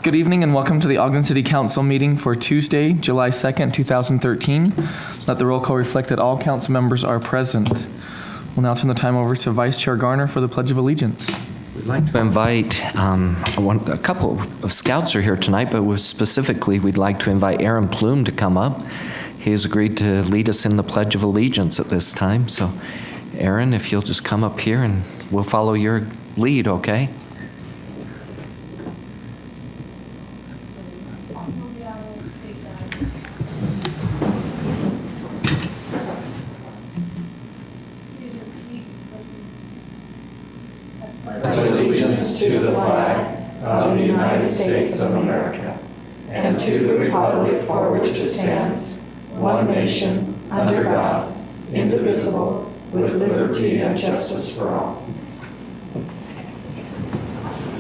Good evening and welcome to the Ogden City Council meeting for Tuesday, July 2nd, 2013. Let the roll call reflect that all council members are present. We'll now turn the time over to Vice Chair Garner for the Pledge of Allegiance. We'd like to invite, a couple of scouts are here tonight, but specifically we'd like to invite Aaron Plume to come up. He has agreed to lead us in the Pledge of Allegiance at this time. So Aaron, if you'll just come up here and we'll follow your lead, okay? Allegiance to the flag of the United States of America and to the republic for which it stands, one nation, under God, indivisible, with liberty and justice for all.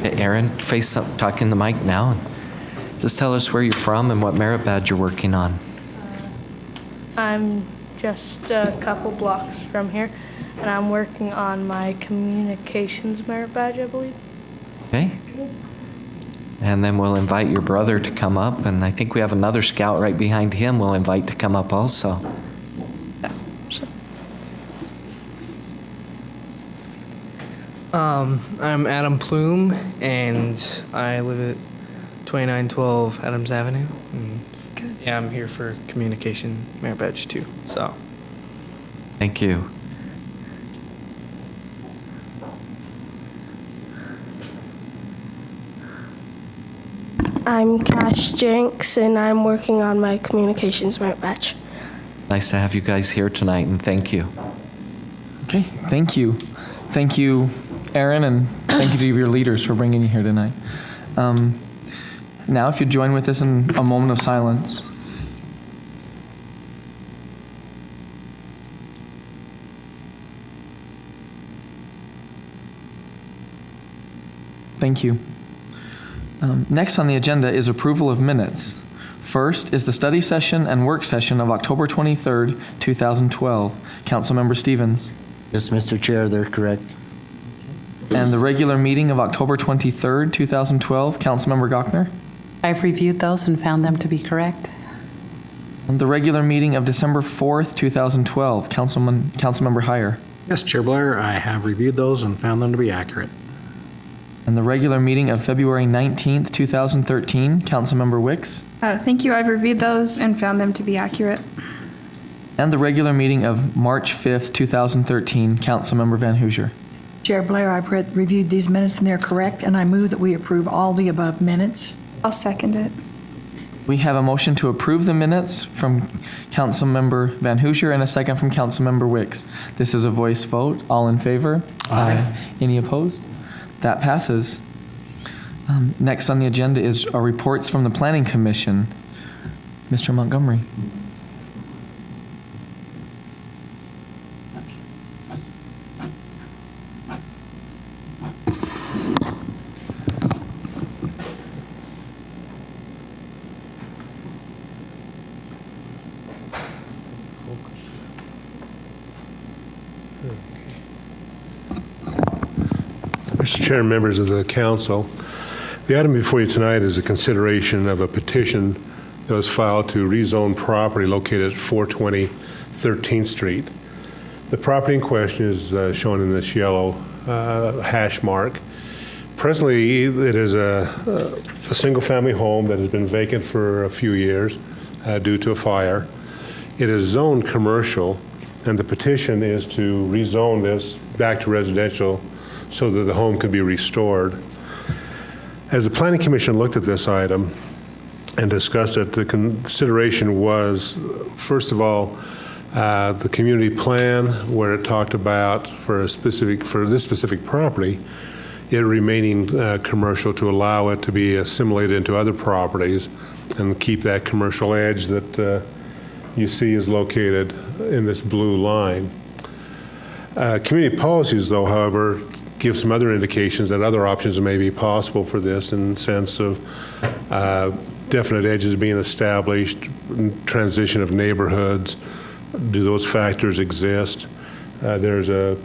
Aaron, face up, talk in the mic now. And just tell us where you're from and what merit badge you're working on. I'm just a couple blocks from here, and I'm working on my communications merit badge, I believe. Okay. And then we'll invite your brother to come up, and I think we have another scout right behind him we'll invite to come up also. Yeah. So. I'm Adam Plume, and I live at 2912 Adams Avenue. Good. Yeah, I'm here for communication merit badge too. So. Thank you. I'm Cash Jenks, and I'm working on my communications merit badge. Nice to have you guys here tonight, and thank you. Okay, thank you. Thank you, Aaron, and thank you to your leaders for bringing you here tonight. Now, if you'd join with us in a moment of silence. Thank you. Next on the agenda is approval of minutes. First is the study session and work session of October 23rd, 2012. Councilmember Stevens. Yes, Mr. Chair, they're correct. And the regular meeting of October 23rd, 2012. Councilmember Gochner. I've reviewed those and found them to be correct. And the regular meeting of December 4th, 2012. Councilmember Heyer. Yes, Chair Blair, I have reviewed those and found them to be accurate. And the regular meeting of February 19th, 2013. Councilmember Wicks. Thank you. I've reviewed those and found them to be accurate. And the regular meeting of March 5th, 2013. Councilmember Van Hoosier. Chair Blair, I've reviewed these minutes and they're correct, and I move that we approve all the above minutes. I'll second it. We have a motion to approve the minutes from Councilmember Van Hoosier and a second from Councilmember Wicks. This is a voice vote. All in favor? Aye. Any opposed? That passes. Next on the agenda is our reports from the Planning Commission. Mr. Montgomery. Mr. Chair, members of the council, the item before you tonight is a consideration of a petition that was filed to rezone property located at 420 13th Street. The property in question is shown in this yellow hash mark. Presently, it is a single-family home that has been vacant for a few years due to a fire. It is zoned commercial, and the petition is to rezone this back to residential so that the home can be restored. As the Planning Commission looked at this item and discussed it, the consideration was, first of all, the community plan, where it talked about for this specific property, it remaining commercial to allow it to be assimilated into other properties and keep that commercial edge that you see is located in this blue line. Community policies, though, however, give some other indications that other options may be possible for this in the sense of definite edges being established, transition of neighborhoods. Do those factors exist? There's a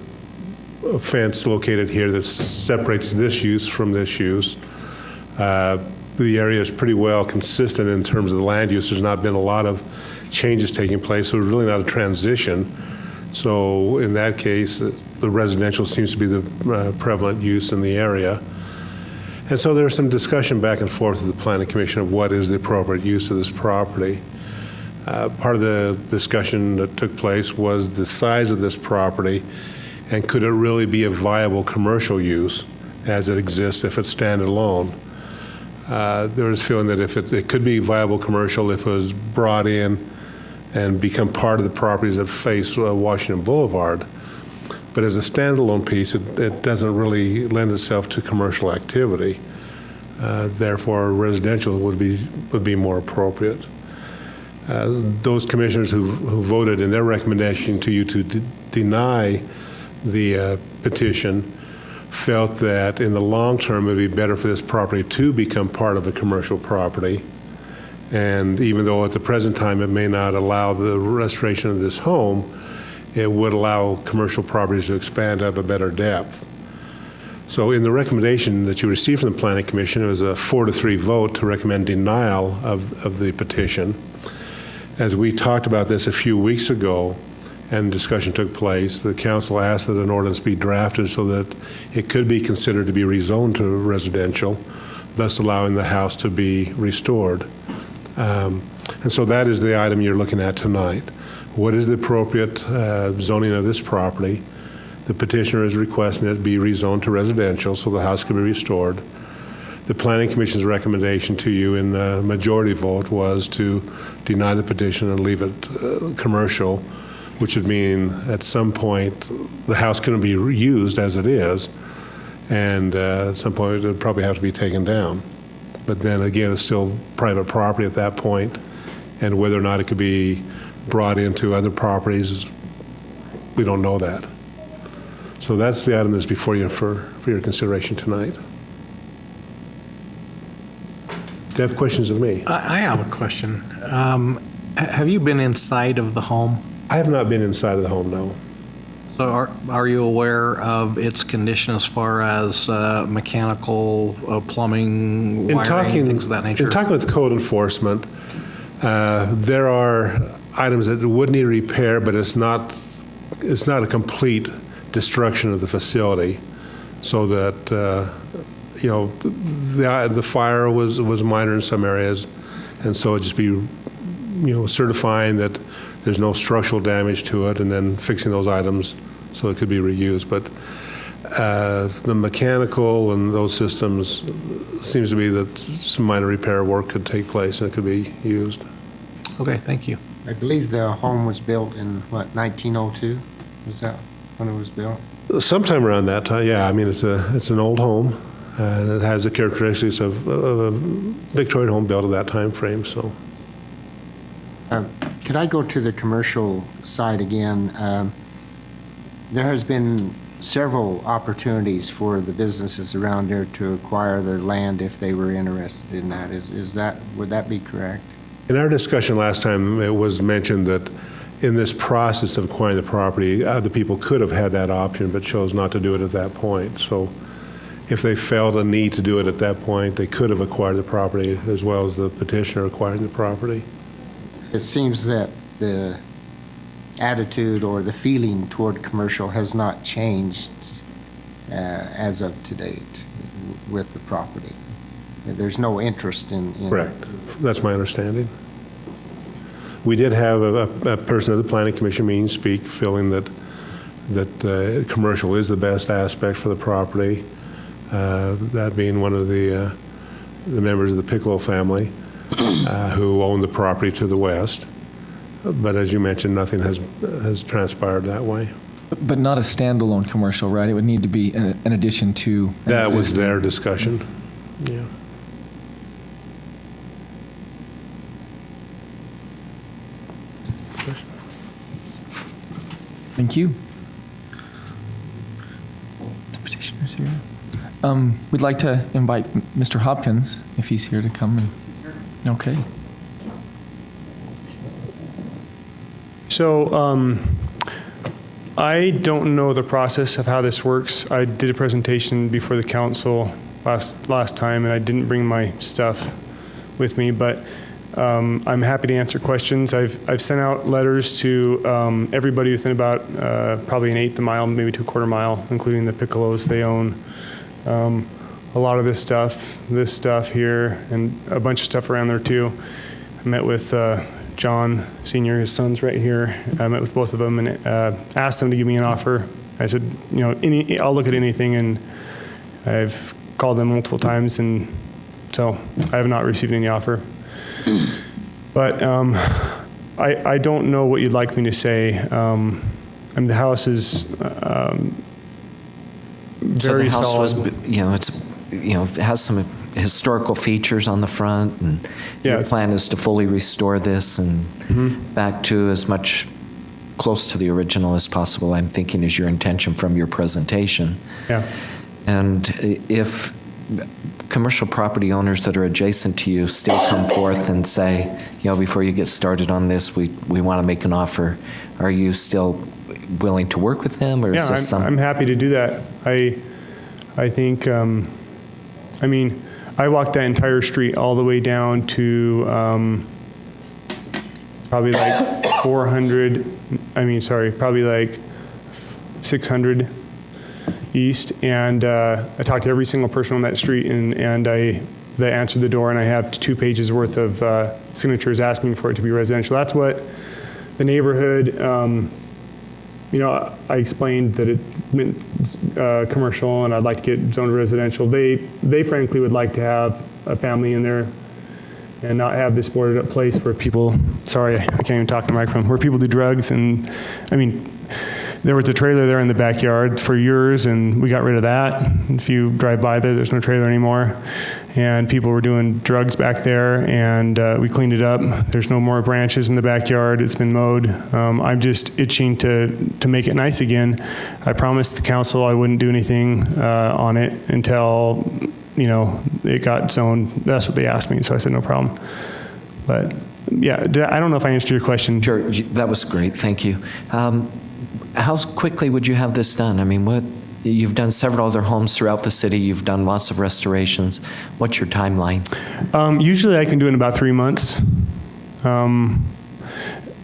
fence located here that separates this use from this use. the area is pretty well consistent in terms of the land use. There's not been a lot of changes taking place, so it's really not a transition. So in that case, the residential seems to be the prevalent use in the area. And so there's some discussion back and forth with the Planning Commission of what is the appropriate use of this property. Part of the discussion that took place was the size of this property, and could it really be a viable commercial use as it exists if it's standalone. There was a feeling that if it could be viable commercial if it was brought in and become part of the properties that face Washington Boulevard. But as a standalone piece, it doesn't really lend itself to commercial activity. Therefore, residential would be more appropriate. Those commissioners who voted in their recommendation to you to deny the petition felt that in the long term it would be better for this property to become part of a commercial property. And even though at the present time it may not allow the restoration of this home, it would allow commercial properties to expand up a better depth. So in the recommendation that you received from the Planning Commission, it was a 4-3 vote to recommend denial of the petition. As we talked about this a few weeks ago, and discussion took place, the council asked that an ordinance be drafted so that it could be considered to be rezoned to residential, thus allowing the house to be restored. And so that is the item you're looking at tonight. What is the appropriate zoning of this property? The petitioner is requesting it be rezoned to residential so the house can be restored. The Planning Commission's recommendation to you in the majority vote was to deny the petition and leave it commercial, which would mean at some point the house couldn't be used as it is, and at some point it would probably have to be taken down. But then again, it's still private property at that point, and whether or not it could be brought into other properties, we don't know that. So that's the item that's before you for your consideration tonight. Do you have questions of me? I have a question. Have you been inside of the home? I have not been inside of the home, no. So are you aware of its condition as far as mechanical, plumbing, wiring, things of that nature? In talking with code enforcement, there are items that would need repair, but it's not a complete destruction of the facility, so that the fire was minor in some areas, and so it'd just be certifying that there's no structural damage to it, and then fixing those items so it could be reused. But the mechanical and those systems seems to be that some minor repair work could take place and it could be used. Okay, thank you. I believe the home was built in, 1902? Was that when it was built? Sometime around that time, yeah. I mean, it's an old home, and it has the characteristics of a Victorian home built at that time frame. So, could I go to the commercial side again? There has been several opportunities for the businesses around there to acquire their land if they were interested in that. Would that be correct? In our discussion last time, it was mentioned that in this process of acquiring the property, other people could have had that option but chose not to do it at that point. So if they felt a need to do it at that point, they could have acquired the property as well as the petitioner acquiring the property. It seems that the attitude or the feeling toward commercial has not changed as of to date with the property. There's no interest in Correct. That's my understanding. We did have a person at the Planning Commission meeting speak, feeling that commercial is the best aspect for the property, that being one of the members of the Piccolo family who owned the property to the west. But as you mentioned, nothing has transpired that way. But not a standalone commercial, right? It would need to be an addition to. That was their discussion. Yeah. Thank you. The petitioner's here. We'd like to invite Mr. Hopkins, if he's here, to come. Okay. So I don't know the process of how this works. I did a presentation before the council last time, and I didn't bring my stuff with me, but I'm happy to answer questions. I've sent out letters to everybody within about probably an eighth a mile, maybe to a quarter mile, including the Piccolos. They own a lot of this stuff here, and a bunch of stuff around there too. I met with John Sr., his son's right here. I met with both of them and asked them to give me an offer. I said, you know, I'll look at anything, and I've called them multiple times, and so I have not received any offer. But I don't know what you'd like me to say. I mean, the house is very so the house solid. was, it has some historical features on the front, and your plan is to fully restore this and back to as much close to the original as possible, I'm thinking, is your intention from your presentation. Yeah. And if commercial property owners that are adjacent to you still come forth and say, before you get started on this, we want to make an offer, are you still willing to work with them, or is this I'm happy to do that. I think, I mean, I walked that entire street all the way down to probably like 600 east, and I talked to every single person on that street, and they answered the door, and I have 2 pages worth of signatures asking for it to be residential. That's what the neighborhood, I explained that it meant commercial, and I'd like to get zoned residential. They frankly would like to have a family in there and not have this boarded up place where people, sorry, I can't even talk in the microphone, where people do drugs. And I mean, there was a trailer there in the backyard for years, and we got rid of that. If you drive by there, there's no trailer anymore. And people were doing drugs back there, and we cleaned it up. There's no more branches in the backyard. It's been mowed. I'm just itching to make it nice again. I promised the council I wouldn't do anything on it until, it got zoned. That's what they asked me, so I said no problem. But yeah, I don't know if I answered your question. Sure, that was great, thank you. How quickly would you have this done? I mean, you've done several other homes throughout the city. You've done lots of restorations. What's your timeline? Usually I can do it in about 3 months. A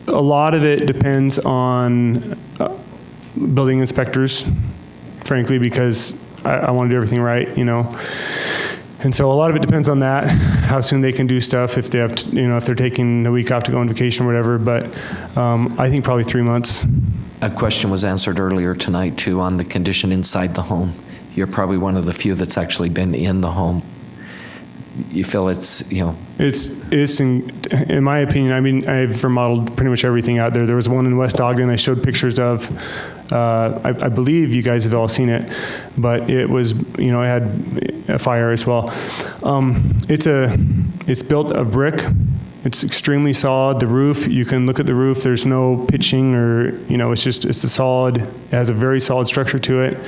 lot of it depends on building inspectors, frankly, because I want to do everything right, And so a lot of it depends on that, how soon they can do stuff, if they have to, if they're taking a week off to go on vacation or whatever. But I think probably 3 months. A question was answered earlier tonight, too, on the condition inside the home. You're probably one of the few that's actually been in the home. You feel it's, It's in my opinion, I mean, I've remodeled pretty much everything out there. There was one in West Ogden I showed pictures of. I believe you guys have all seen it, but it was, it had a fire as well. It's built of brick. It's extremely solid. The roof, you can look at the roof. There's no pitching or, it's a solid, it has a very solid structure to it.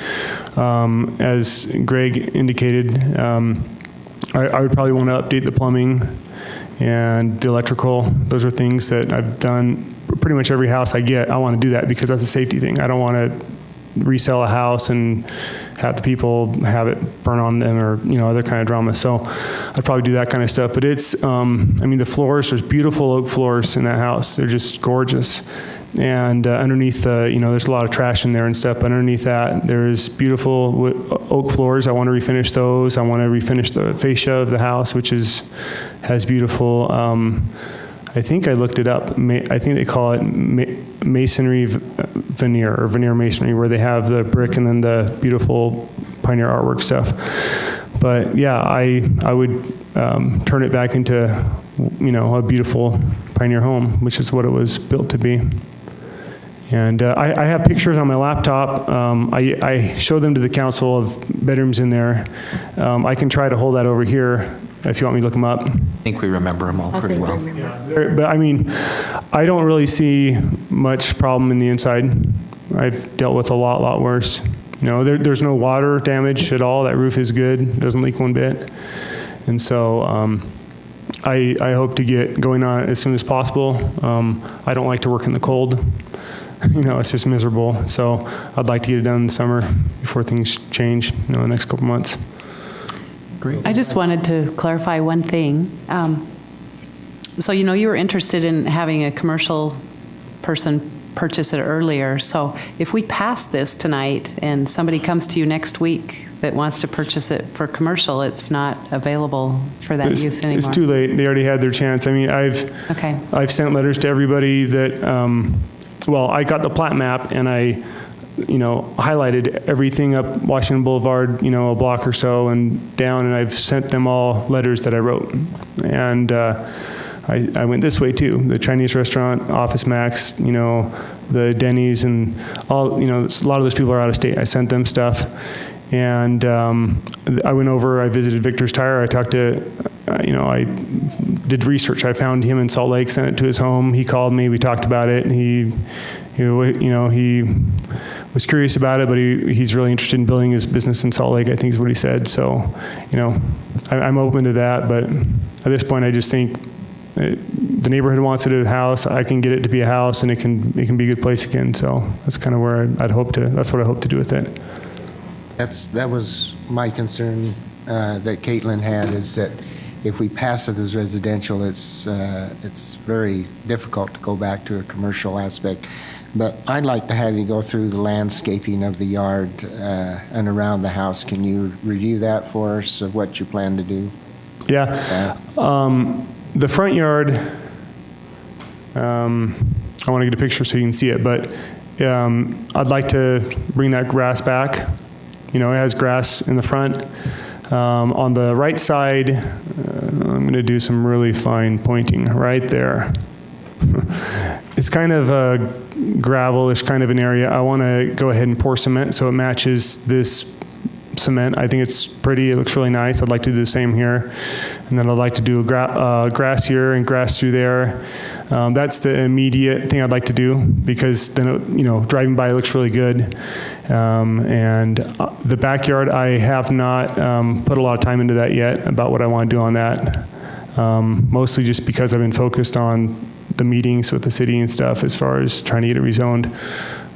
As Greg indicated, I would probably want to update the plumbing and the electrical. Those are things that I've done. Pretty much every house I get, I want to do that because that's a safety thing. I don't want to resell a house and have the people have it burn on them or, other kind of drama. So I'd probably do that kind of stuff. But it's, the floors, there's beautiful oak floors in that house. They're just gorgeous. And underneath, there's a lot of trash in there and stuff. But underneath that, there's beautiful oak floors. I want to refinish those. I want to refinish the fascia of the house, which has beautiful, I think I looked it up. I think they call it masonry veneer or veneer masonry, where they have the brick and then the beautiful pioneer artwork stuff. But yeah, I would turn it back into, a beautiful pioneer home, which is what it was built to be. And I have pictures on my laptop. I show them to the council of bedrooms in there. I can try to hold that over here if you want me to look them up. I think we remember them all pretty well. But I don't really see much problem in the inside. I've dealt with a lot worse. There's no water damage at all. That roof is good. It doesn't leak one bit. And so I hope to get going on it as soon as possible. I don't like to work in the cold. It's just miserable. So I'd like to get it done in the summer before things change, the next couple months. Great. I just wanted to clarify one thing. So, you were interested in having a commercial person purchase it earlier. So if we pass this tonight and somebody comes to you next week that wants to purchase it for commercial, it's not available for that use anymore? It's too late. They already had their chance. I mean, I've sent letters to everybody that, I got the plat map and I highlighted everything up Washington Boulevard, a block or so and down, and I've sent them all letters that I wrote. And I went this way too. The Chinese restaurant, Office Max, the Denny's, and all, a lot of those people are out of state. I sent them stuff. And I went over, I visited Victor's Tire. I talked to, I did research. I found him in Salt Lake, sent it to his home. He called me, we talked about it. He was curious about it, but he's really interested in building his business in Salt Lake, I think is what he said. So, I'm open to that. But at this point, I just think the neighborhood wants it as a house. I can get it to be a house, and it can be a good place again. So that's kind of where that's what I hope to do with it. That was my concern that Caitlin had, is that if we pass it as residential, it's very difficult to go back to a commercial aspect. But I'd like to have you go through the landscaping of the yard and around the house. Can you review that for us, of what you plan to do? Yeah. The front yard, I want to get a picture so you can see it, but I'd like to bring that grass back. It has grass in the front. On the right side, I'm going to do some really fine pointing right there. It's kind of a gravel-ish kind of an area. I want to go ahead and pour cement so it matches this cement. I think it's pretty. It looks really nice. I'd like to do the same here. And then I'd like to do grass here and grass through there. That's the immediate thing I'd like to do, because then, driving by it looks really good. And the backyard, I have not put a lot of time into that yet, about what I want to do on that. Mostly just because I've been focused on the meetings with the city and stuff as far as trying to get it rezoned.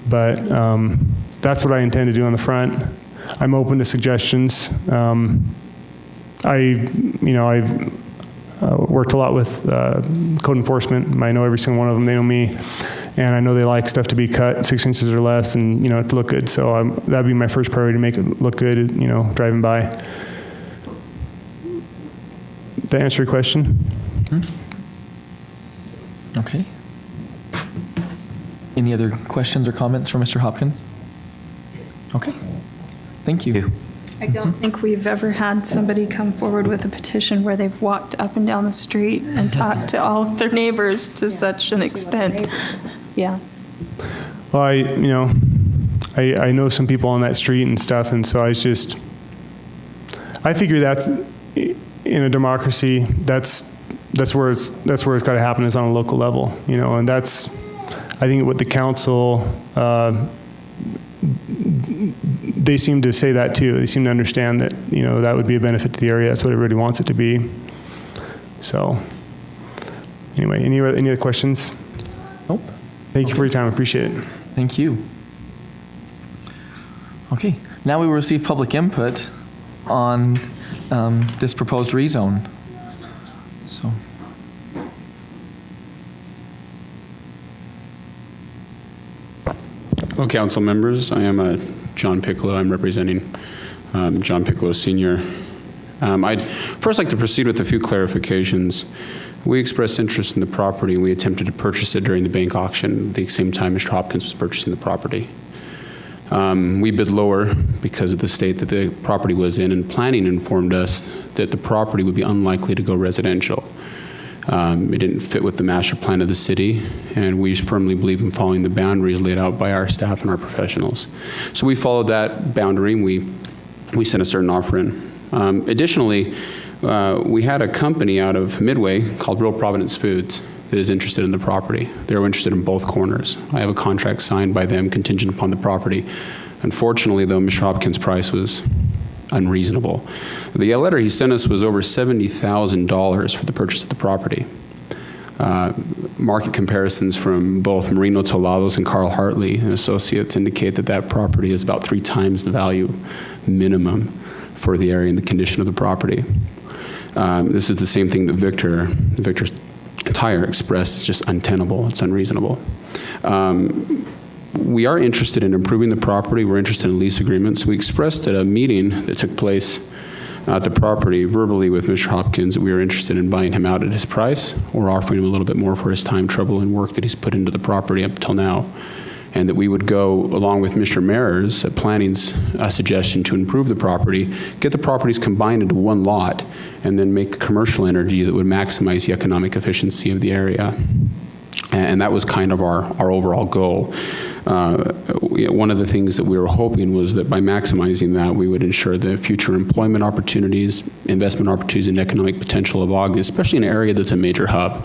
But that's what I intend to do on the front. I'm open to suggestions. I've worked a lot with code enforcement. I know every single one of them. They know me, and I know they like stuff to be cut 6 inches or less, and to look good. So that'd be my first priority, to make it look good. Driving by. Did that answer your question? Okay. Any other questions or comments for Mr. Hopkins? Okay. Thank you. I don't think we've ever had somebody come forward with a petition where they've walked up and down the street and talked to all of their neighbors to such an extent. Yeah. Well, I know some people on that street and stuff, and so I figure that's, in a democracy, that's where it's got to happen, is on a local level, and that's, I think, what the council, they seem to say that too. They seem to understand that, that would be a benefit to the area. That's what everybody wants it to be. So, anyway, any other questions? Nope. Thank you for your time. I appreciate it. Thank you. Okay, now we will receive public input on this proposed rezone. So. Hello, council members. I am John Piccolo. I'm representing John Piccolo Sr. I'd first like to proceed with a few clarifications. We expressed interest in the property, and we attempted to purchase it during the bank auction at the same time Mr. Hopkins was purchasing the property. We bid lower because of the state that the property was in, and planning informed us that the property would be unlikely to go residential. It didn't fit with the master plan of the city, and we firmly believe in following the boundaries laid out by our staff and our professionals. So we followed that boundary, and we sent a certain offer in. Additionally, we had a company out of Midway called Real Providence Foods that is interested in the property. They were interested in both corners. I have a contract signed by them contingent upon the property. Unfortunately, though, Mr. Hopkins' price was unreasonable. The letter he sent us was over $70,000 for the purchase of the property. Market comparisons from both Marino Tolados and Carl Hartley and Associates indicate that that property is about 3 times the value minimum for the area and the condition of the property. This is the same thing that Victor's Tire expressed. It's just untenable. It's unreasonable. We are interested in improving the property. We're interested in lease agreements. We expressed at a meeting that took place at the property verbally with Mr. Hopkins that we are interested in buying him out at his price or offering him a little bit more for his time, trouble, and work that he's put into the property up till now. And that we would go along with Mr. Mayer's planning's suggestion to improve the property, get the properties combined into one lot, and then make commercial energy that would maximize the economic efficiency of the area. And that was kind of our overall goal. One of the things that we were hoping was that by maximizing that, we would ensure the future employment opportunities, investment opportunities, and economic potential of Ogden, especially in an area that's a major hub.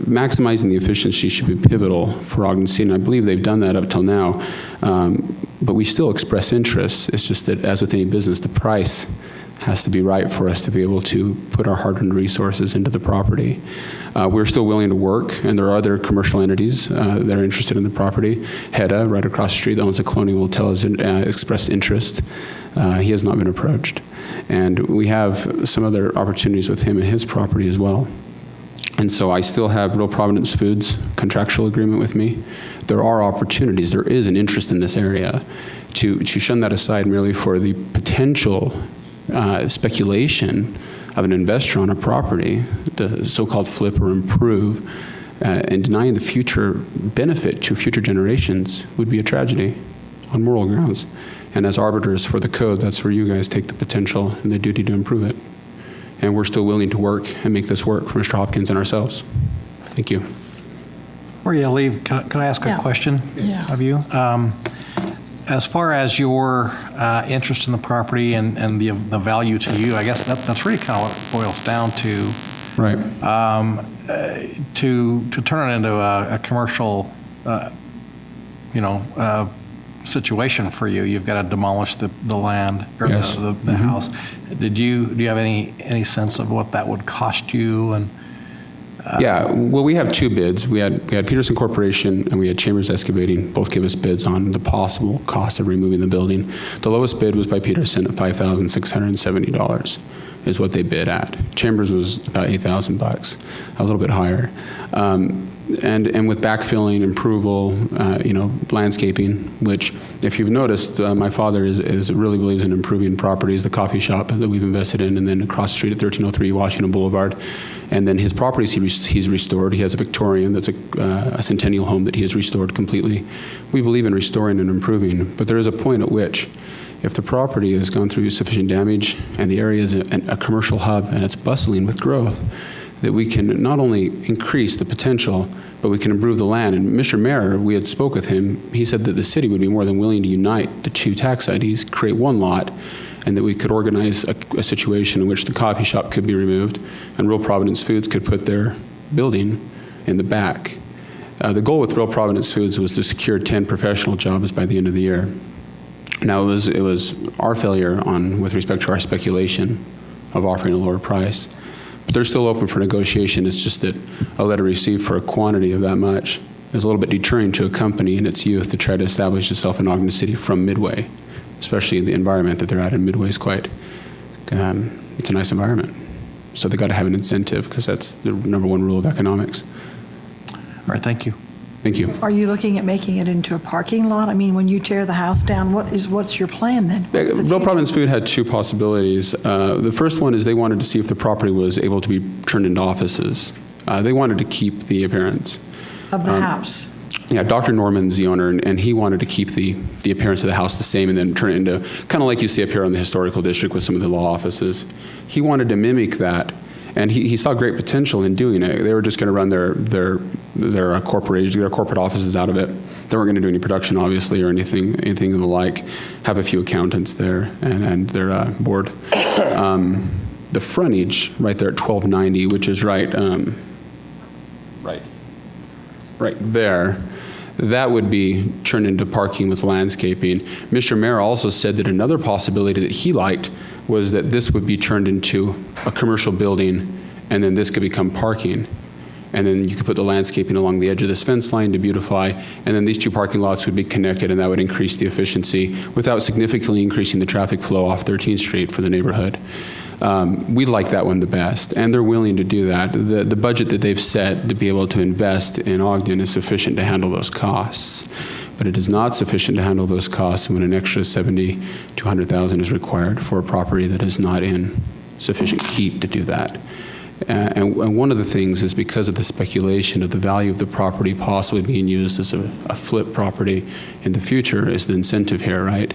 Maximizing the efficiency should be pivotal for Ogden City, and I believe they've done that up till now. But we still express interest. It's just that, as with any business, the price has to be right for us to be able to put our hard-earned resources into the property. We're still willing to work, and there are other commercial entities that are interested in the property. Hedda, right across the street, that owns a Colonial Hotel, has expressed interest. He has not been approached. And we have some other opportunities with him and his property as well. And so I still have Real Providence Foods contractual agreement with me. There are opportunities, there is an interest in this area. To shun that aside merely for the potential speculation of an investor on a property, the so-called flip or improve, and denying the future benefit to future generations would be a tragedy on moral grounds. And as arbiters for the code, that's where you guys take the potential and the duty to improve it. And we're still willing to work and make this work for Mr. Hopkins and ourselves. Thank you. Before you leave, can I ask a question of you? As far as your interest in the property and the value to you, I guess that's really kind of what it boils down to. Right. To turn it into a commercial, situation for you, you've got to demolish the land or yes. the house. Do you have any sense of what that would cost you? And yeah, well, we have two bids. We had Peterson Corporation and we had Chambers Excavating both give us bids on the possible cost of removing the building. The lowest bid was by Peterson at $5,670 is what they bid at. Chambers was about $8,000, a little bit higher. And with backfilling, approval, landscaping, which, if you've noticed, my father is really believes in improving properties, the coffee shop that we've invested in, and then across the street at 1303 Washington Boulevard. And then his properties he's restored. He has a Victorian that's a centennial home that he has restored completely. We believe in restoring and improving, but there is a point at which, if the property has gone through sufficient damage and the area is a commercial hub and it's bustling with growth, that we can not only increase the potential, but we can improve the land. And Mr. Mayor, we had spoke with him, he said that the city would be more than willing to unite the two tax IDs, create one lot, and that we could organize a situation in which the coffee shop could be removed and Real Providence Foods could put their building in the back. The goal with Real Providence Foods was to secure 10 professional jobs by the end of the year. Now, it was our failure with respect to our speculation of offering a lower price. But they're still open for negotiation. It's just that a letter received for a quantity of that much is a little bit deterring to a company in its youth to try to establish itself in Ogden City from Midway, especially the environment that they're at in Midway is quite, it's a nice environment. So they got to have an incentive because that's the number one rule of economics. all right, thank you. Thank you. Are you looking at making it into a parking lot? I mean, when you tear the house down, what's your plan then? Real Providence Food had two possibilities. The first one is they wanted to see if the property was able to be turned into offices. They wanted to keep the appearance Of the house? Yeah, Dr. Norman's the owner, and he wanted to keep the appearance of the house the same and then turn it into, kind of like you see up here in the historical district with some of the law offices. He wanted to mimic that. And he saw great potential in doing it. They were just going to run their corporate offices out of it. They weren't going to do any production, obviously, or anything of the like. Have a few accountants there and their board. The frontage right there at 1290, which is right there, that would be turned into parking with landscaping. Mr. Mayor also said that another possibility that he liked was that this would be turned into a commercial building and then this could become parking. and then you could put the landscaping along the edge of this fence line to beautify, and then these two parking lots would be connected, and that would increase the efficiency without significantly increasing the traffic flow off 13th Street for the neighborhood. We like that one the best, and they're willing to do that. The budget that they've set to be able to invest in Ogden is sufficient to handle those costs, but it is not sufficient to handle those costs when an extra $70,000 to $100,000 is required for a property that is not in sufficient keep to do that. And one of the things is because of the speculation of the value of the property possibly being used as a flip property in the future is the incentive here, right?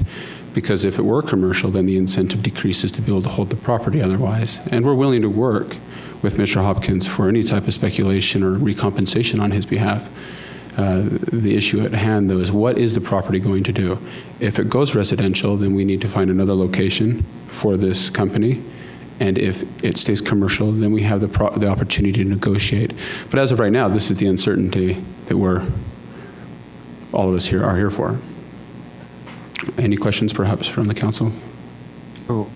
Because if it were commercial, then the incentive decreases to be able to hold the property otherwise. And we're willing to work with Mr. Hopkins for any type of speculation or recompensation on his behalf. The issue at hand, though, is what is the property going to do? If it goes residential, then we need to find another location for this company. And if it stays commercial, then we have the opportunity to negotiate. But as of right now, this is the uncertainty that all of us here are here for. Any questions, perhaps, from the council? So,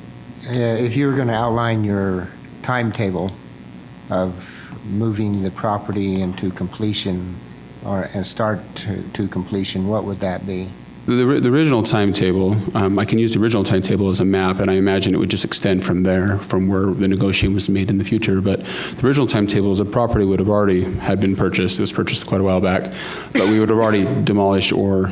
if you were going to outline your timetable of moving the property into completion and start to completion, what would that be? The original timetable, I can use the original timetable as a map, and I imagine it would just extend from there, from where the negotiation was made in the future. But the original timetable is a property would have already had been purchased. It was purchased quite a while back, but we would have already demolished or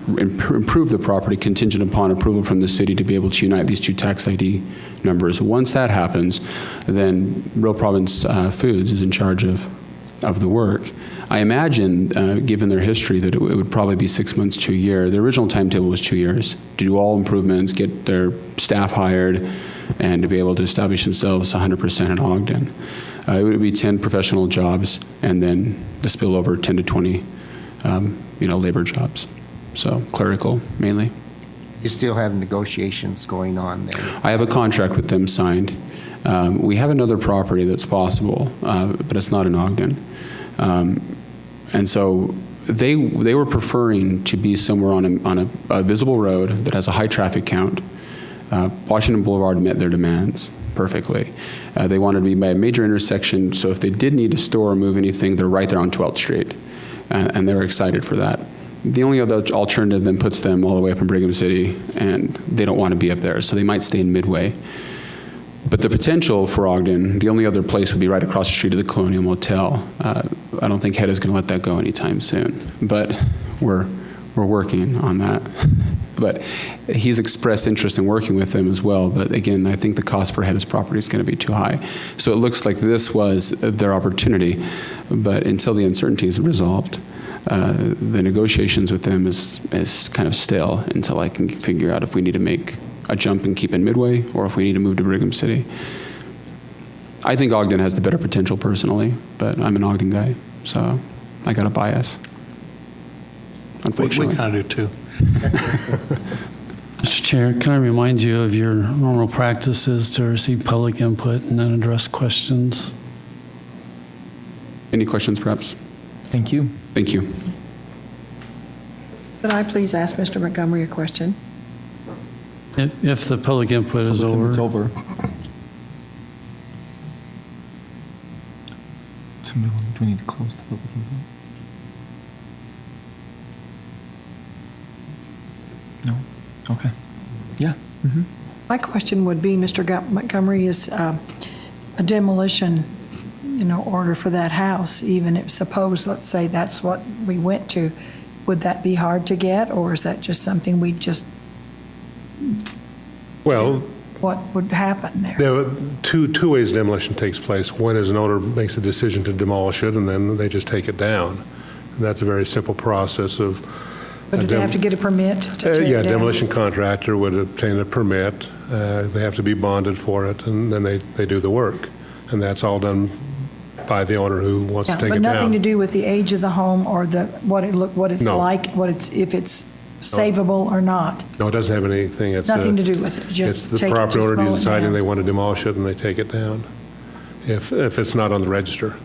improved the property contingent upon approval from the city to be able to unite these two tax ID numbers. Once that happens, then Real Province Foods is in charge of the work. I imagine, given their history, that it would probably be 6 months to a year. The original timetable was 2 years to do all improvements, get their staff hired, and to be able to establish themselves 100% in Ogden. It would be 10 professional jobs, and then the spillover 10 to 20, labor jobs. So clerical mainly. You still have negotiations going on there? I have a contract with them signed. We have another property that's possible, but it's not in Ogden. And so they were preferring to be somewhere on a visible road that has a high traffic count. Washington Boulevard met their demands perfectly. They wanted to be by a major intersection, so if they did need to store or move anything, they're right there on 12th Street. And they were excited for that. The only other alternative then puts them all the way up in Brigham City, and they don't want to be up there, so they might stay in Midway. But the potential for Ogden, the only other place would be right across the street of the Colonial Motel. I don't think Hedda's going to let that go anytime soon, but we're working on that. But he's expressed interest in working with them as well. But again, I think the cost for Hedda's property is going to be too high. So it looks like this was their opportunity, but until the uncertainty is resolved, the negotiations with them is kind of stale until I can figure out if we need to make a jump and keep in Midway, or if we need to move to Brigham City. I think Ogden has the better potential personally, but I'm an Ogden guy, so I got a bias, unfortunately. We kind of do too. Mr. Chair, can I remind you of your normal practices to receive public input and then address questions? Any questions, perhaps? Thank you. Thank you. Could I please ask Mr. Montgomery a question? If the public input is over. It's over. Do we need to close the public input? No? Okay. Yeah. Mm-hmm. My question would be, Mr. Montgomery, is a demolition, order for that house, even if suppose, let's say that's what we went to, would that be hard to get, or is that just something we just? Well, what would happen there? There are two ways demolition takes place. One is an owner makes a decision to demolish it, and then they just take it down. And that's a very simple process of. But do they have to get a permit to tear it down? Demolition contractor would obtain a permit. They have to be bonded for it, and then they do the work. And that's all done by the owner who wants to take it down. But nothing to do with the age of the home or what it's No. like, if it's savable or not. No, it doesn't have anything. It's Nothing to do with it. Just it's the take it, property just owner mow it deciding down. they want to demolish it, and they take it down. If it's not on the register.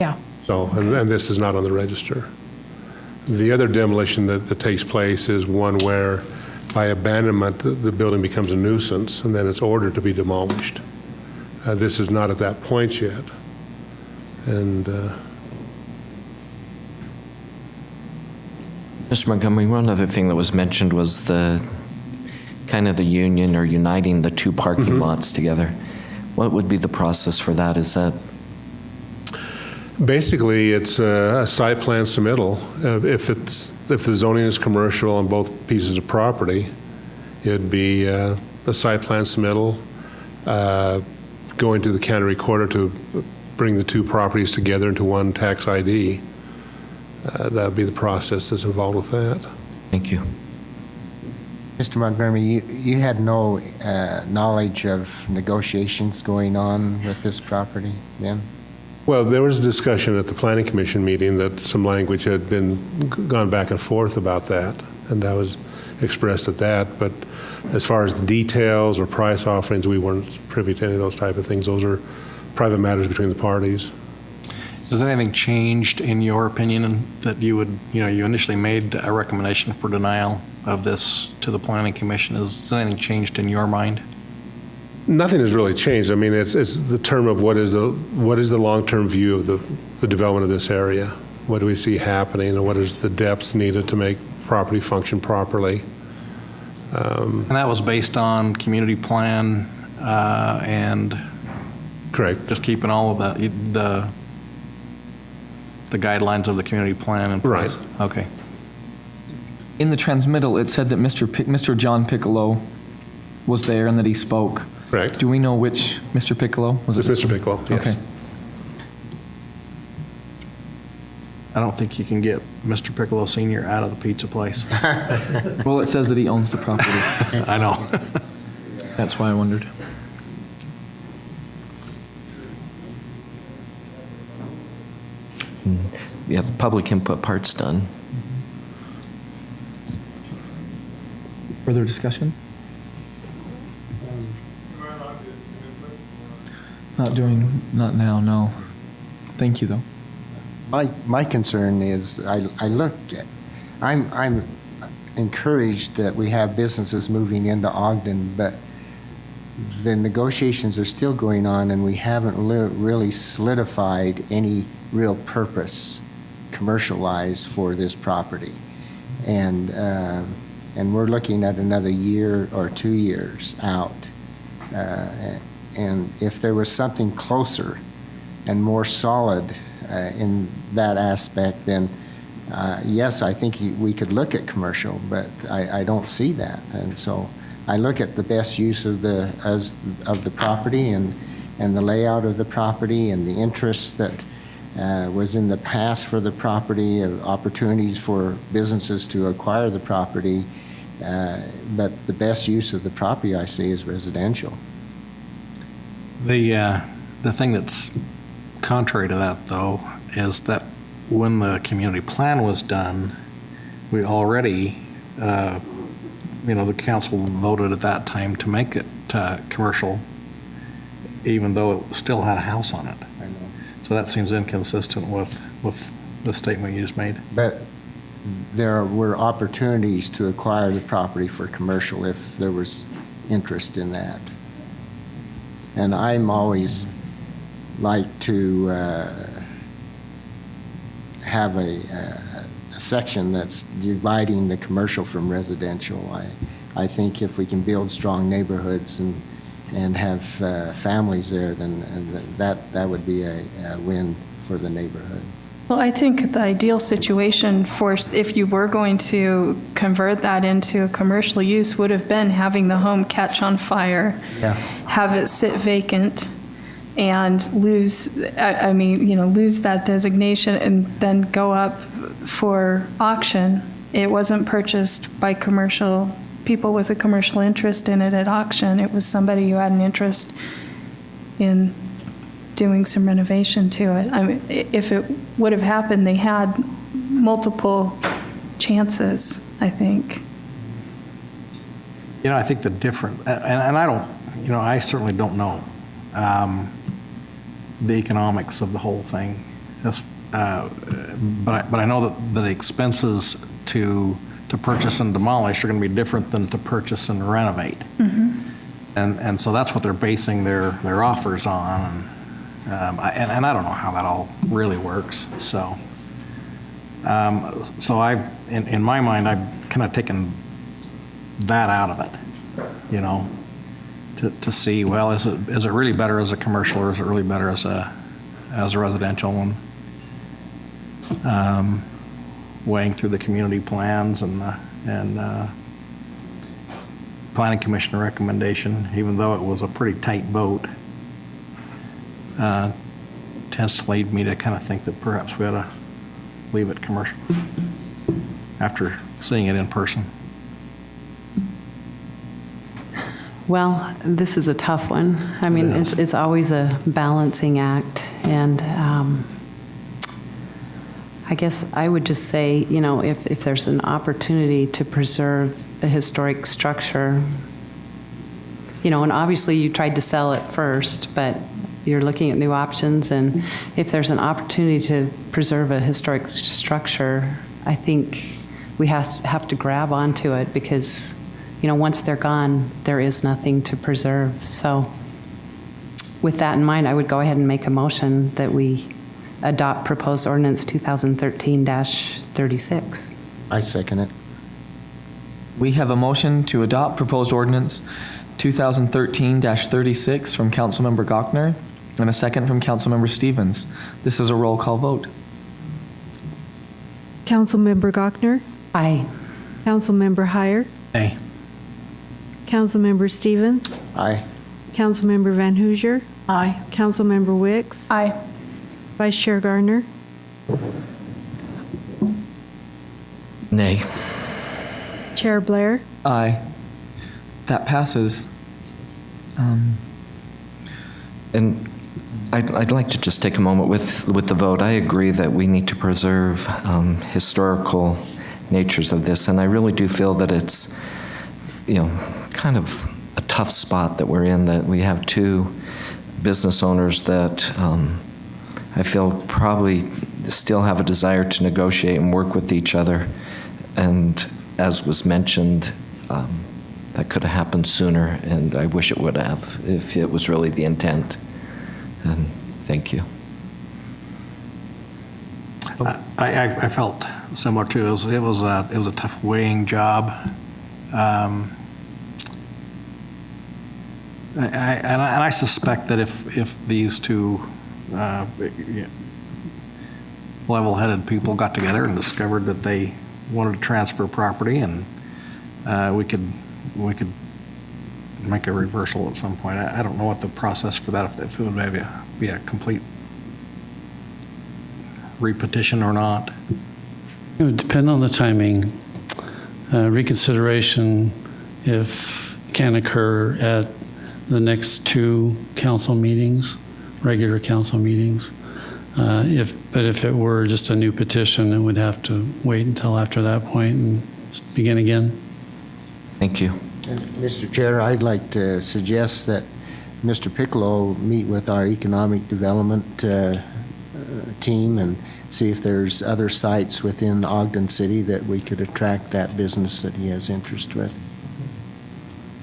Yeah. So, and this is not on the register. The other demolition that takes place is one where, by abandonment, the building becomes a nuisance, and then it's ordered to be demolished. This is not at that point yet. And Mr. Montgomery, one other thing that was mentioned was the kind of the union or uniting the two parking lots together. What would be the process for that? Is that? Basically, it's a site plan submittal. If the zoning is commercial on both pieces of property, it'd be a site plan submittal, going to the county recorder to bring the two properties together into one tax ID. That would be the process that's involved with that. Thank you. Mr. Montgomery, you had no knowledge of negotiations going on with this property then? Well, there was a discussion at the Planning Commission meeting that some language had been gone back and forth about that, and that was expressed at that. But as far as the details or price offerings, we weren't privy to any of those type of things. Those are private matters between the parties. Has anything changed in your opinion that you would, you initially made a recommendation for denial of this to the Planning Commission? Has anything changed in your mind? Nothing has really changed. I mean, it's the term of what is the long-term view of the development of this area? What do we see happening, and what is the depths needed to make property function properly? And that was based on community plan and correct. Just keeping all of that the guidelines of the community plan in place. Right. Okay. In the transmittal, it said that Mr. John Piccolo was there and that he spoke. Correct. Do we know which Mr. Piccolo? Was It's it Mr. Piccolo, yes. Okay. I don't think you can get Mr. Piccolo Sr. out of the pizza place. Well, it says that he owns the property. I know. That's why I wondered. Yeah, the public input part's done. Further discussion? Not now, no. Thank you, though. My concern is I'm encouraged that we have businesses moving into Ogden, but the negotiations are still going on, and we haven't really solidified any real purpose commercial-wise for this property. And we're looking at another year or 2 years out. And if there was something closer and more solid in that aspect, then yes, I think we could look at commercial, but I don't see that. And so I look at the best use of the property and the layout of the property and the interest that was in the past for the property, opportunities for businesses to acquire the property. But the best use of the property I see is residential. The thing that's contrary to that, though, is that when the community plan was done, we already, the council voted at that time to make it commercial, even though it still had a house on it. I know. So that seems inconsistent with the statement you just made. But there were opportunities to acquire the property for commercial if there was interest in that. And I'm always like to have a section that's dividing the commercial from residential. I think if we can build strong neighborhoods and have families there, then that would be a win for the neighborhood. Well, I think the ideal situation for, if you were going to convert that into a commercial use, would have been having the home catch on fire, have it sit vacant, and lose that designation and then go up for auction. It wasn't purchased by commercial people with a commercial interest in it at auction. It was somebody who had an interest in doing some renovation to it. I mean, if it would have happened, they had multiple chances, I think. I think the different, and I don't, I certainly don't know the economics of the whole thing. But I know that the expenses to purchase and demolish are going to be different than to purchase and renovate. Mm-hmm. And so that's what they're basing their offers on. And I don't know how that all really works. So So in my mind, I've kind of taken that out of it, to see, well, is it really better as a commercial or is it really better as a residential one? Weighing through the community plans and planning commission recommendation, even though it was a pretty tight vote, tends to lead me to kind of think that perhaps we ought to leave it commercial after seeing it in person. Well, this is a tough one. I mean, it's always a balancing act, and I guess I would just say, if there's an opportunity to preserve a historic structure, and obviously you tried to sell it first, but you're looking at new options, and if there's an opportunity to preserve a historic structure, I think we have to grab onto it because, once they're gone, there is nothing to preserve. So with that in mind, I would go ahead and make a motion that we adopt proposed ordinance 2013-36. I second it. We have a motion to adopt proposed ordinance 2013-36 from Councilmember Gochner and a second from Councilmember Stevens. This is a roll call vote. Councilmember Gochner? Aye. Councilmember Heyer? Aye. Councilmember Stevens? Aye. Councilmember Van Hoosier? Aye. Councilmember Wicks? Aye. Vice Chair Gardner? Nay. Chair Blair? Aye. That passes. And I'd like to just take a moment with the vote. I agree that we need to preserve historical natures of this, and I really do feel that it's, kind of a tough spot that we're in, that we have two business owners that I feel probably still have a desire to negotiate and work with each other. And as was mentioned, that could have happened sooner, and I wish it would have if it was really the intent. And thank you. I felt similar too. It was a tough weighing job. I suspect that if these two level-headed people got together and discovered that they wanted to transfer property, and we could make a reversal at some point. I don't know what the process for that, if it would maybe be a complete repetition or not. It would depend on the timing. Reconsideration, if can occur at the next two council meetings, regular council meetings. But if it were just a new petition, it would have to wait until after that point and begin again. Thank you. Mr. Chair, I'd like to suggest that Mr. Piccolo meet with our economic development team and see if there's other sites within Ogden City that we could attract that business that he has interest with.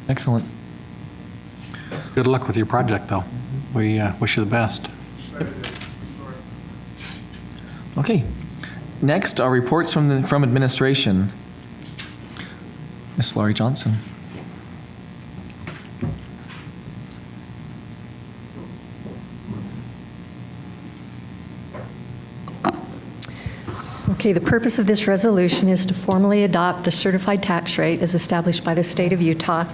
Excellent. Good luck with your project, though. We wish you the best. Okay. Next are reports from administration. Ms. Laurie Johnson. Okay, the purpose of this resolution is to formally adopt the certified tax rate as established by the state of Utah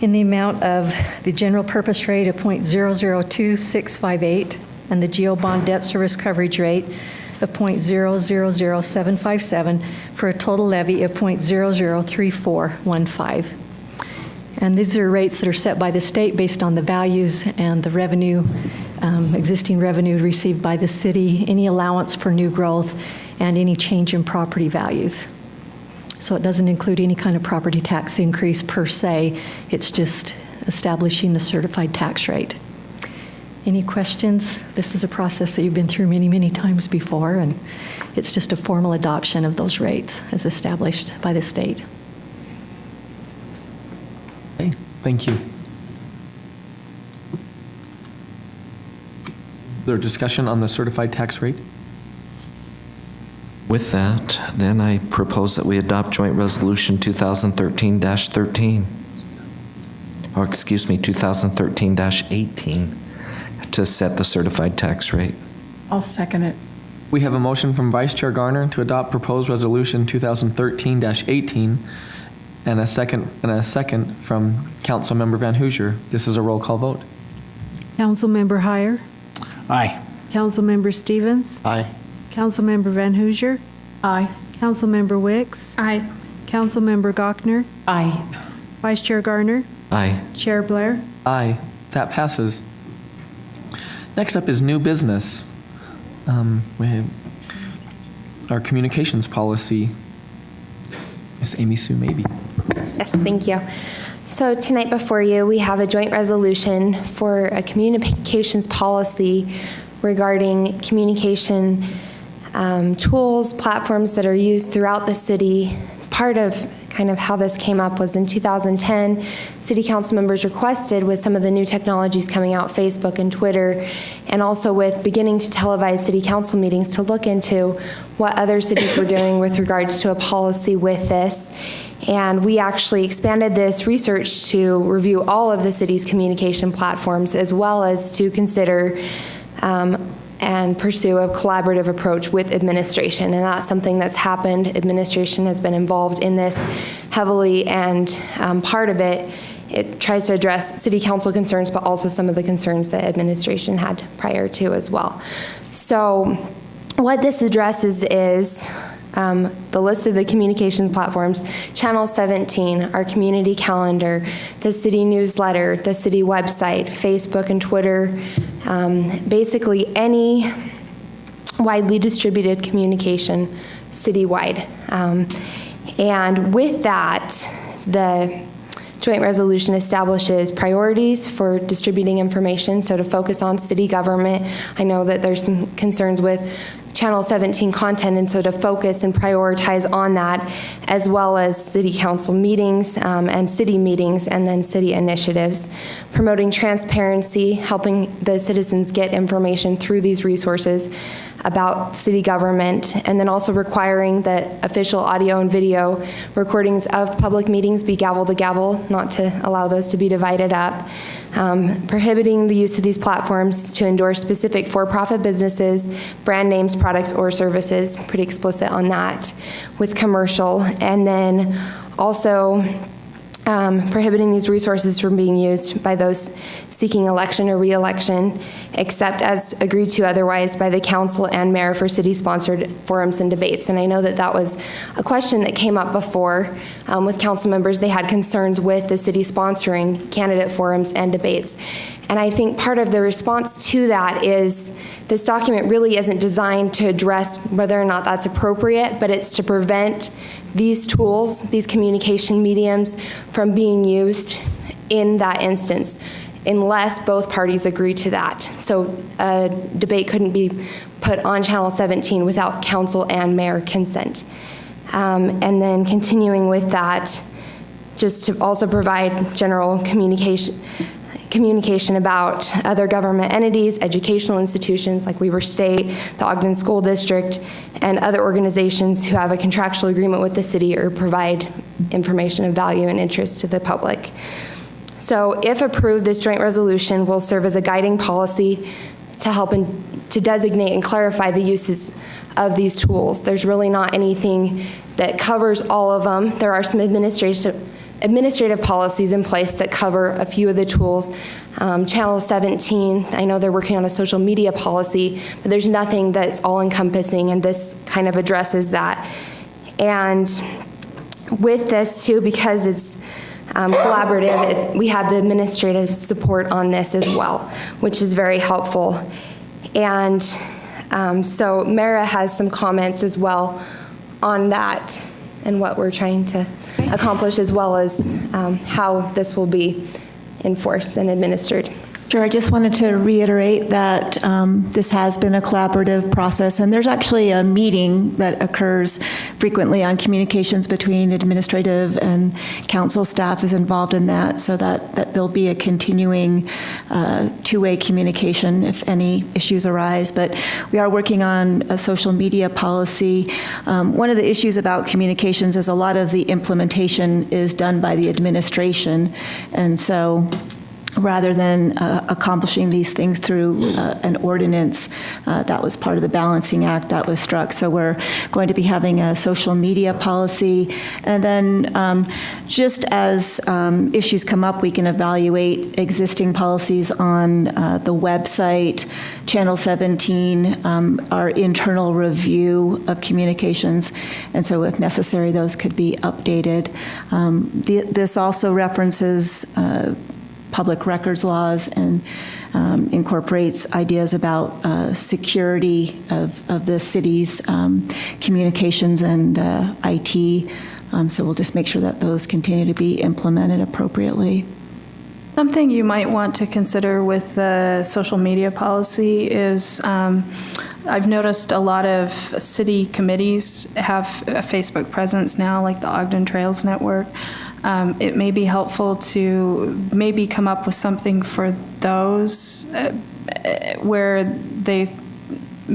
in the amount of the general purpose rate of .002658 and the GO bond debt service coverage rate of .000757 for a total levy of .003415. And these are rates that are set by the state based on the values and the revenue, existing revenue received by the city, any allowance for new growth, and any change in property values. So it doesn't include any kind of property tax increase per se. It's just establishing the certified tax rate. Any questions? This is a process that you've been through many, many times before, and it's just a formal adoption of those rates as established by the state. Okay, thank you. Is there discussion on the certified tax rate? With that, then I propose that we adopt Joint Resolution 2013-13, or excuse me, 2013-18, to set the certified tax rate. I'll second it. We have a motion from Vice Chair Garner to adopt proposed resolution 2013-18 and a second from Councilmember Van Hoosier. This is a roll call vote. Councilmember Heyer. Aye. Councilmember Stevens. Aye. Councilmember Van Hoosier. Aye. Councilmember Wicks. Aye. Councilmember Gochner. Aye. Vice Chair Garner. Aye. Chair Blair. Aye, that passes. Next up is new business. We have our communications policy. Ms. Amy Sue Maybe. Yes, thank you. So tonight before you, we have a joint resolution for a communications policy regarding communication tools, platforms that are used throughout the city. Part of kind of how this came up was in 2010, city council members requested with some of the new technologies coming out, Facebook and Twitter, and also with beginning to televise city council meetings, to look into what other cities were doing with regards to a policy with this. And we actually expanded this research to review all of the city's communication platforms, as well as to consider and pursue a collaborative approach with administration. And that's something that's happened. Administration has been involved in this heavily, and part of it tries to address city council concerns, but also some of the concerns that administration had prior to as well. So what this addresses is the list of the communications platforms, Channel 17, our community calendar, the city newsletter, the city website, Facebook and Twitter, basically any widely distributed communication citywide. And with that, the joint resolution establishes priorities for distributing information, so to focus on city government. I know that there's some concerns with Channel 17 content, and so to focus and prioritize on that, as well as city council meetings and city meetings, and then city initiatives. Promoting transparency, helping the citizens get information through these resources about city government, and then also requiring that official audio and video recordings of public meetings be gavel to gavel, not to allow those to be divided up. Prohibiting the use of these platforms to endorse specific for-profit businesses, brand names, products, or services, pretty explicit on that with commercial. And then also prohibiting these resources from being used by those seeking election or re-election, except as agreed to otherwise by the council and mayor for city-sponsored forums and debates. And I know that that was a question that came up before with council members. They had concerns with the city sponsoring candidate forums and debates. And I think part of the response to that is this document really isn't designed to address whether or not that's appropriate, but it's to prevent these tools, these communication mediums, from being used in that instance, unless both parties agree to that. So a debate couldn't be put on Channel 17 without council and mayor consent. And then continuing with that, just to also provide general communication about other government entities, educational institutions like Weber State, the Ogden School District, and other organizations who have a contractual agreement with the city or provide information of value and interest to the public. So if approved, this joint resolution will serve as a guiding policy to help to designate and clarify the uses of these tools. There's really not anything that covers all of them. There are some administrative policies in place that cover a few of the tools. Channel 17, I know they're working on a social media policy, but there's nothing that's all-encompassing, and this kind of addresses that. And with this, too, because it's collaborative, we have the administrative support on this as well, which is very helpful. And so Mara has some comments as well on that and what we're trying to accomplish, as well as how this will be enforced and administered. Sure. I just wanted to reiterate that this has been a collaborative process, and there's actually a meeting that occurs frequently on communications between administrative and council staff is involved in that, so that there'll be a continuing two-way communication if any issues arise. But we are working on a social media policy. One of the issues about communications is a lot of the implementation is done by the administration, and so rather than accomplishing these things through an ordinance, that was part of the balancing act that was struck. So we're going to be having a social media policy. And then just as issues come up, we can evaluate existing policies on the website, Channel 17, our internal review of communications. And so if necessary, those could be updated. This also references public records laws and incorporates ideas about security of the city's communications and IT. So we'll just make sure that those continue to be implemented appropriately. Something you might want to consider with the social media policy is I've noticed a lot of city committees have a Facebook presence now, like the Ogden Trails Network. It may be helpful to maybe come up with something for those where they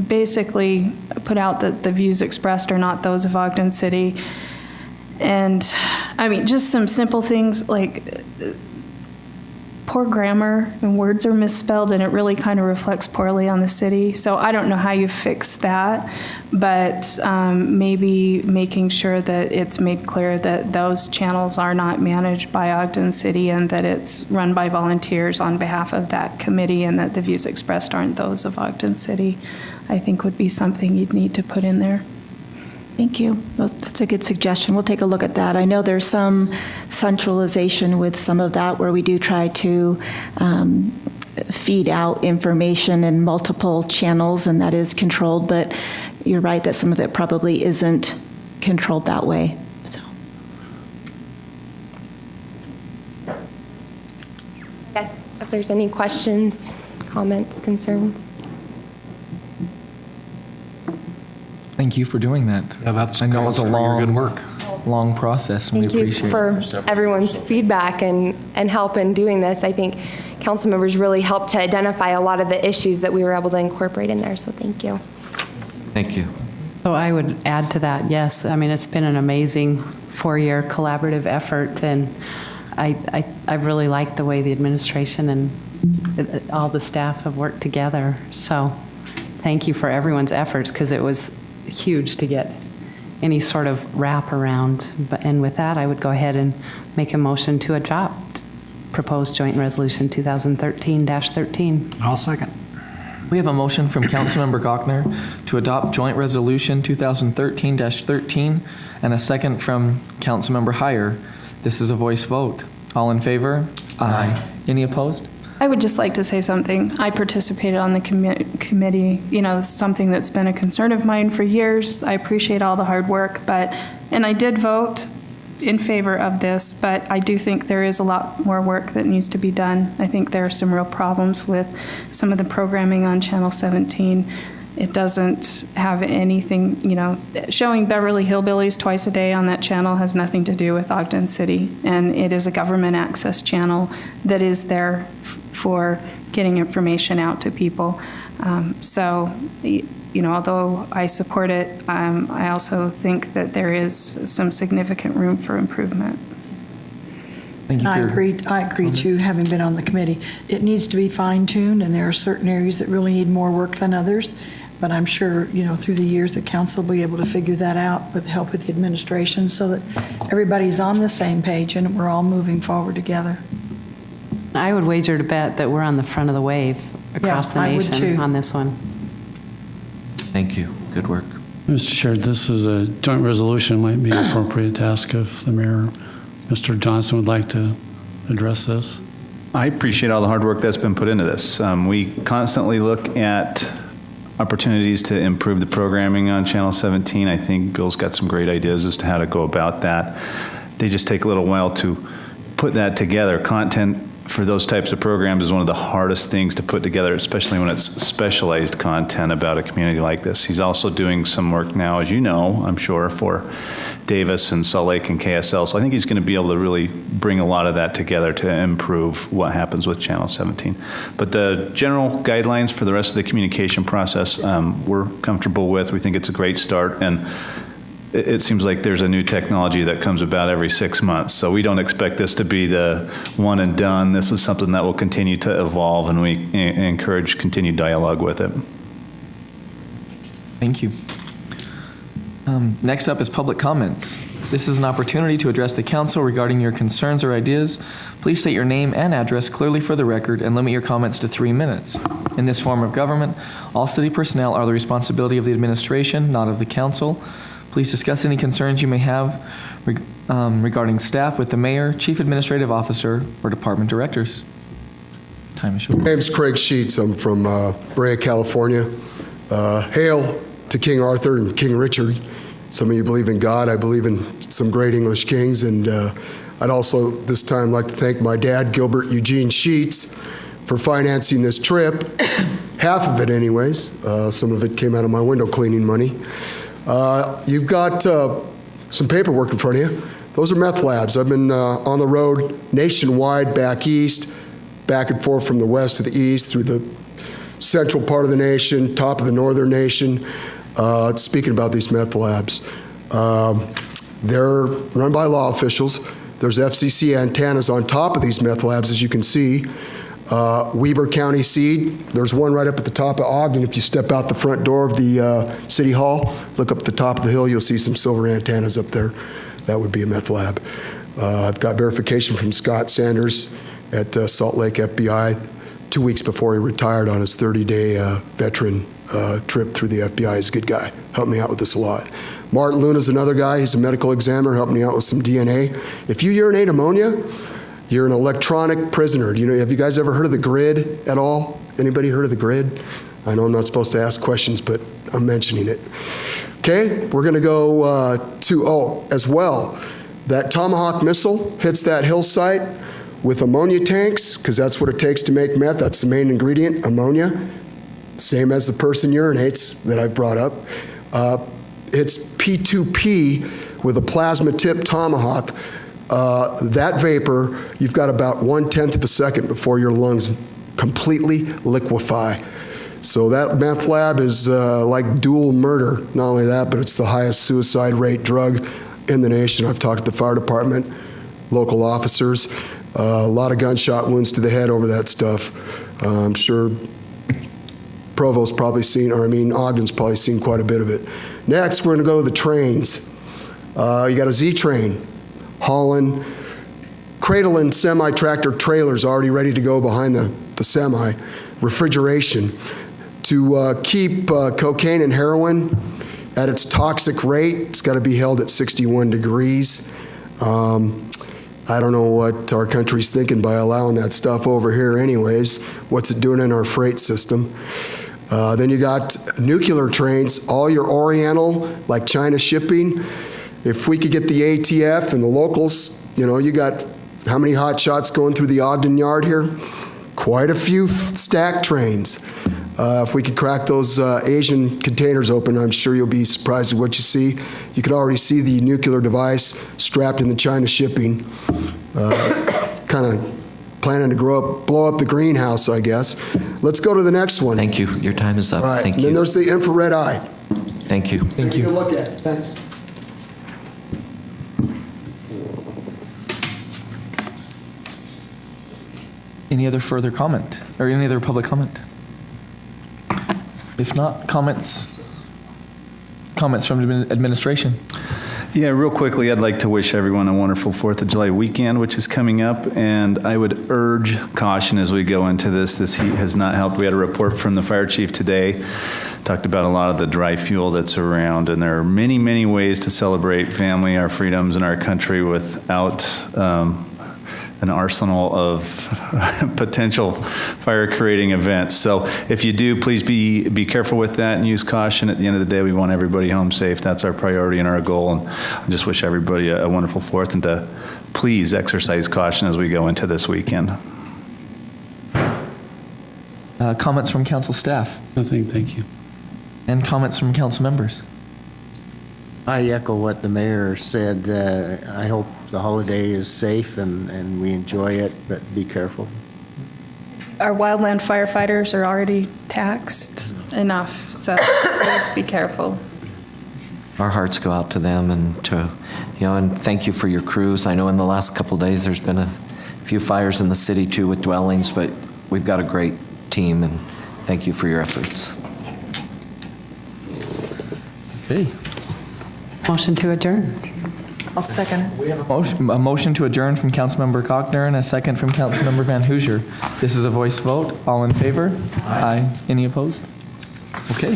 basically put out that the views expressed are not those of Ogden City. And I mean, just some simple things like poor grammar and words are misspelled, and it really kind of reflects poorly on the city. So I don't know how you fix that, but maybe making sure that it's made clear that those channels are not managed by Ogden City and that it's run by volunteers on behalf of that committee, and that the views expressed aren't those of Ogden City, I think would be something you'd need to put in there. Thank you. That's a good suggestion. We'll take a look at that. I know there's some centralization with some of that where we do try to feed out information in multiple channels, and that is controlled, but you're right that some of it probably isn't controlled that way. So. Yes, if there's any questions, comments, concerns. Thank you for doing that. Yeah, that's I know it was a long, good work. long process, and Thank we you appreciate for it. everyone's feedback and help in doing this. I think council members really helped to identify a lot of the issues that we were able to incorporate in there, so thank you. Thank you. So I would add to that, yes. I mean, it's been an amazing 4-year collaborative effort, and I really like the way the administration and all the staff have worked together. So thank you for everyone's efforts, because it was huge to get any sort of wrap around. And with that, I would go ahead and make a motion to adopt proposed joint resolution 2013-13. I'll second. We have a motion from Councilmember Gochner to adopt joint resolution 2013-13 and a second from Councilmember Heyer. This is a voice vote. All in favor? Aye. Any opposed? I would just like to say something. I participated on the committee. You know, it's something that's been a concern of mine for years. I appreciate all the hard work, and I did vote in favor of this, but I do think there is a lot more work that needs to be done. I think there are some real problems with some of the programming on Channel 17. It doesn't have anything, you know, showing Beverly Hillbillies twice a day on that channel has nothing to do with Ogden City. And it is a government access channel that is there for getting information out to people. So, you know, although I support it, I also think that there is some significant room for improvement. Thank you. I agree too, having been on the committee. It needs to be fine-tuned, and there are certain areas that really need more work than others. But I'm sure, you know, through the years, the council will be able to figure that out with the help of the administration so that everybody's on the same page and we're all moving forward together. I would wager to bet that we're on the front of the wave across the I would nation too. on this one. Thank you. Good work. Mr. Chair, this is a joint resolution. Might be appropriate to ask if the mayor, Mr. Johnson, would like to address this. I appreciate all the hard work that's been put into this. We constantly look at opportunities to improve the programming on Channel 17. I think Bill's got some great ideas as to how to go about that. They just take a little while to put that together. Content for those types of programs is one of the hardest things to put together, especially when it's specialized content about a community like this. He's also doing some work now, as you know, I'm sure, for Davis and Salt Lake and KSL. So I think he's going to be able to really bring a lot of that together to improve what happens with Channel 17. But the general guidelines for the rest of the communication process, we're comfortable with. We think it's a great start. And it seems like there's a new technology that comes about every 6 months. So we don't expect this to be the one and done. This is something that will continue to evolve, and we encourage continued dialogue with it. Thank you. Next up is public comments. This is an opportunity to address the council regarding your concerns or ideas. Please state your name and address clearly for the record and limit your comments to 3 minutes. In this form of government, all city personnel are the responsibility of the administration, not of the council. Please discuss any concerns you may have regarding staff with the mayor, chief administrative officer, or department directors. Time is short. My name's Craig Sheets. I'm from Brea, California. Hail to King Arthur and King Richard. Some of you believe in God. I believe in some great English kings. And I'd also this time like to thank my dad, Gilbert Eugene Sheets, for financing this trip. Half of it anyways. Some of it came out of my window cleaning money. You've got some paperwork in front of you. Those are meth labs. I've been on the road nationwide, back east, back and forth from the west to the east, through the central part of the nation, top of the northern nation, speaking about these meth labs. They're run by law officials. There's FCC antennas on top of these meth labs, as you can see. Weber County seed. There's one right up at the top of Ogden. If you step out the front door of the city hall, look up at the top of the hill, you'll see some silver antennas up there. That would be a meth lab. I've got verification from Scott Sanders at Salt Lake FBI 2 weeks before he retired on his 30-day veteran trip through the FBI. He's a good guy. Helped me out with this a lot. Martin Luna's another guy. He's a medical examiner, helped me out with some DNA. If you urinate ammonia, you're an electronic prisoner. Have you guys ever heard of the grid at all? Anybody heard of the grid? I know I'm not supposed to ask questions, but I'm mentioning it. Okay, we're going to go as well, that Tomahawk missile hits that hill site with ammonia tanks, because that's what it takes to make meth. That's the main ingredient, ammonia. Same as the person urinates that I've brought up. It's P2P with a plasma-tipped Tomahawk. That vapor, you've got about 1/10 of a second before your lungs completely liquefy. So that meth lab is like dual murder. Not only that, but it's the highest suicide rate drug in the nation. I've talked to the fire department, local officers, a lot of gunshot wounds to the head over that stuff. I'm sure Provost's probably seen, Ogden's probably seen quite a bit of it. Next, we're going to go to the trains. You got a Z train hauling cradle and semi-tractor trailers already ready to go behind the semi. Refrigeration to keep cocaine and heroin at its toxic rate. It's got to be held at 61 degrees. I don't know what our country's thinking by allowing that stuff over here anyways. What's it doing in our freight system? Then you got nuclear trains, all your Oriental, like China shipping. If we could get the ATF and the locals, you got how many hot shots going through the Ogden yard here? Quite a few stacked trains. If we could crack those Asian containers open, I'm sure you'll be surprised at what you see. You can already see the nuclear device strapped in the China shipping, kind of planning to blow up the greenhouse, I guess. Let's go to the next one. Thank you. Your time is up. All right. Thank And you. then there's the infrared eye. Thank you. Thank you. Take a look at it. Thanks. Any other further comment or any other public comment? If not, comments from the administration. Yeah, real quickly, I'd like to wish everyone a wonderful 4th of July weekend, which is coming up, and I would urge caution as we go into this. This heat has not helped. We had a report from the fire chief today, talked about a lot of the dry fuel that's around, and there are many, many ways to celebrate family, our freedoms, and our country without an arsenal of potential fire-creating events. So if you do, please be careful with that and use caution. At the end of the day, we want everybody home safe. That's our priority and our goal. And I just wish everybody a wonderful 4th, and to please exercise caution as we go into this weekend. Comments from council staff Nothing, thank you. and comments from council members. I echo what the mayor said. I hope the holiday is safe and we enjoy it, but be careful. Our wildland firefighters are already taxed enough, so please be careful. Our hearts go out to them and and thank you for your crews. I know in the last couple of days there's been a few fires in the city too with dwellings, but we've got a great team and thank you for your efforts. Okay. Motion to adjourn. I'll second it. We have a motion to adjourn from Councilmember Gochner and a second from Councilmember Van Hoosier. This is a voice vote. All in favor? Aye. Any opposed? Okay.